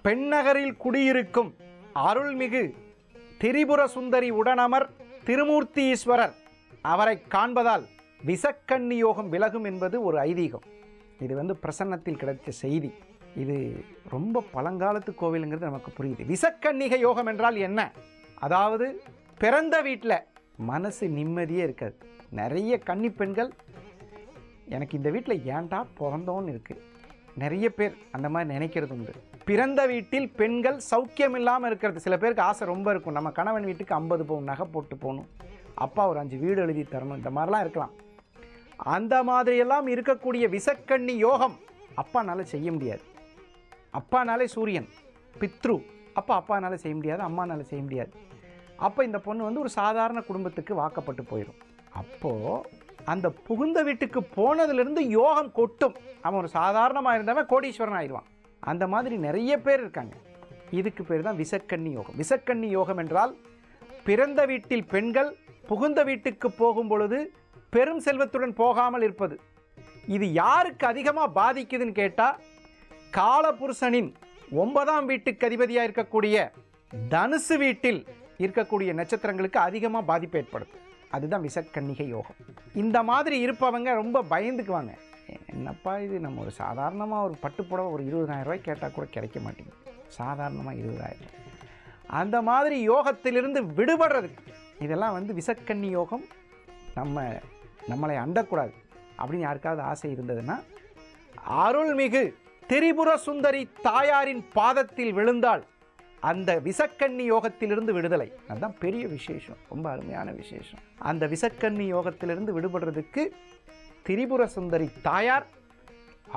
பெண்ணகரில் குடியிருக்கும் அருள்மிகு திரிபுர சுந்தரி உடனமர் திருமூர்த்தி ஈஸ்வரர் அவரை காண்பதால் விசக்கன்னி யோகம் விலகும் என்பது ஒரு ஐதீகம். இது பிரசன்னத்தில் கிடைத்த செய்தி. இது ரொம்ப பழங்காலத்து கோவிலுங்கிறது நமக்கு புரியுது. விசக்கன்னிகை யோகம் என்றால் என்ன? அதாவது பிறந்த வீட்டில் மனசு நிம்மதியே இருக்காது. நிறைய கன்னி பெண்கள் எனக்கு இந்த வீட்டில் ஏன்டா பிறந்தோன்னு இருக்குது, நிறைய பேர் அந்த மாதிரி நினைக்கிறது உண்டு. பிறந்த வீட்டில் பெண்கள் சௌக்கியம் இல்லாமல் இருக்கிறது. சில பேருக்கு ஆசை ரொம்ப இருக்கும், நம்ம கணவன் வீட்டுக்கு 50 பவுன் நகை போட்டு போகணும், அப்பா ஒரு 5 வீடு எழுதி தரணும், இந்த மாதிரிலாம் இருக்கலாம். அந்த மாதிரியெல்லாம் இருக்கக்கூடிய விசக்கன்னி யோகம் அப்பானால செய்ய முடியாது. அப்பானாலே சூரியன் பித்ரு, அப்போ அப்பானால செய்ய முடியாது, அம்மானால செய்ய முடியாது. அப்போ இந்த பொண்ணு ஒரு சாதாரண குடும்பத்துக்கு வாக்கப்பட்டு போயிடும். அப்போது அந்த புகுந்த வீட்டுக்கு போனதுலேருந்து யோகம் கொட்டும். அவன் ஒரு சாதாரணமாக இருந்தவன் கோடீஸ்வரன் ஆயிடுவான். அந்த மாதிரி நிறைய பேர் இருக்காங்க. இதுக்கு பேர் தான் விசக்கன்னி யோகம். விசக்கன்னி யோகம் என்றால் பிறந்த வீட்டில் பெண்கள் புகுந்த வீட்டுக்கு போகும் பொழுது பெரும் செல்வத்துடன் போகாமல் இருப்பது. இது யாருக்கு அதிகமாக பாதிக்குதுன்னு கேட்டால், காலபுருஷனின் 9ஆம் வீட்டுக்கு அதிபதியாக இருக்கக்கூடிய தனுசு வீட்டில் இருக்கக்கூடிய நட்சத்திரங்களுக்கு அதிகமாக பாதிப்பு ஏற்படுது. அதுதான் விசக்கன்னிகை யோகம். இந்த மாதிரி இருப்பவங்க ரொம்ப பயந்துக்குவாங்க. என்னப்பா இது, நம்ம ஒரு சாதாரணமாக ஒரு பட்டுப்புடவை ஒரு 20,000 ரூபாய் கேட்டால் கூட கிடைக்க மாட்டேங்குது, சாதாரணமாக 20,000. அந்த மாதிரி யோகத்திலிருந்து விடுபடுறதுக்கு இதெல்லாம் விசக்கன்னி யோகம். நம்மளை அண்டக்கூடாது அப்படின்னு யாருக்காவது ஆசை இருந்ததுன்னா, அருள்மிகு திரிபுர சுந்தரி தாயாரின் பாதத்தில் விழுந்தால் அந்த விசக்கன்னி யோகத்திலிருந்து விடுதலை. அதுதான் பெரிய விசேஷம், ரொம்ப அருமையான விசேஷம். அந்த விசக்கன்னி யோகத்திலிருந்து விடுபடுறதுக்கு திரிபுர சுந்தரி தாயார்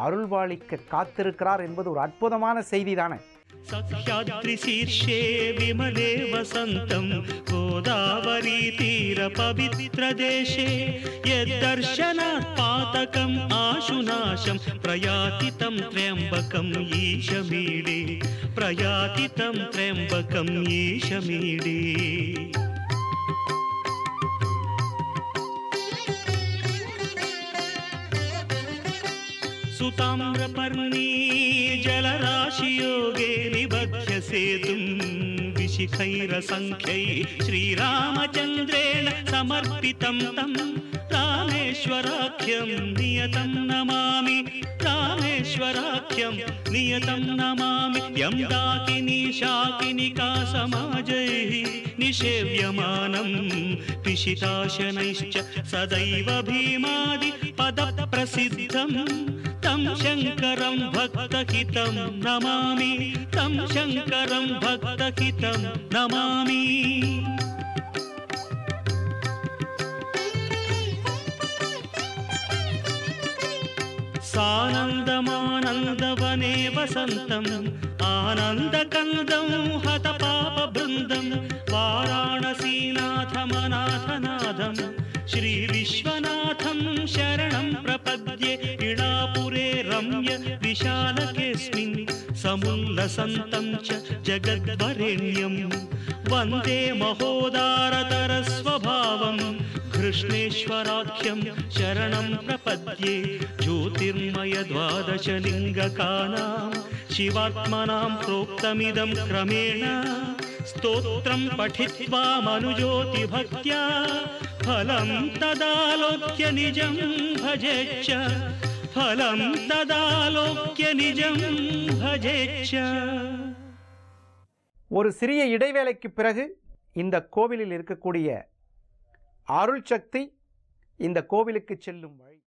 அருள்வாளிக்க காத்திருக்கிறார் என்பது ஒரு அற்புதமான செய்தி தானே. सख्याद्रि शीर्षे विमले वसन्तं गोदावरी तीर पवित्र देशे यद्दर्शनात् पातकम् आशुनाशं प्रयाति तं त्र्यम्बकम् ईशमीडे, प्रयाति तं त्र्यम्बकम् ईशमीडे. सुताम्रपर्णी जलराशियोगे निबध्य सेतुं विशिखैरसङ्ख्यै श्रीरामचन्द्रेण समर्पितं तं रामेश्वराख्यं नियतं नमामि, रामेश्वराख्यं नियतं नमामि. यं डाकिनी शाकिनिका समाजैः निषेव्यमानं पिशिताशनैश्च सदैव भीमादि पदप्रसिद्धं तं शङ्करं भक्तहितं नमामि, तं शङ्करं भक्तहितं नमामि. सानन्दमानन्दवने वसन्तम् आनन्दकन्दं हतपापबृन्दं वाराणसीनाथमनाथनाथं श्रीविश्वनाथं शरणं प्रपद्ये. इडापुरे रम्य विशालकेऽस्मिन् समुल्लसन्तं च जगद्वरेण्यं वन्दे महोदारतरस्वभावं कृष्णेश्वराख्यं शरणं प्रपद्ये. ज्योतिर्मय द्वादशलिङ्गकानां शिवात्मनां प्रोक्तमिदं क्रमेण स्तोत्रं पठित्वा मनुज्योतिभक्त्या फलं तदालोक्य निजं भजेच्च, फलं तदालोक्य निजं भजेच्च. ஒரு சிறிய இடைவேளைக்கு பிறகு இந்த கோவிலில் இருக்கக்கூடிய அருள் சக்தி, இந்த கோவிலுக்கு செல்லும் வழி.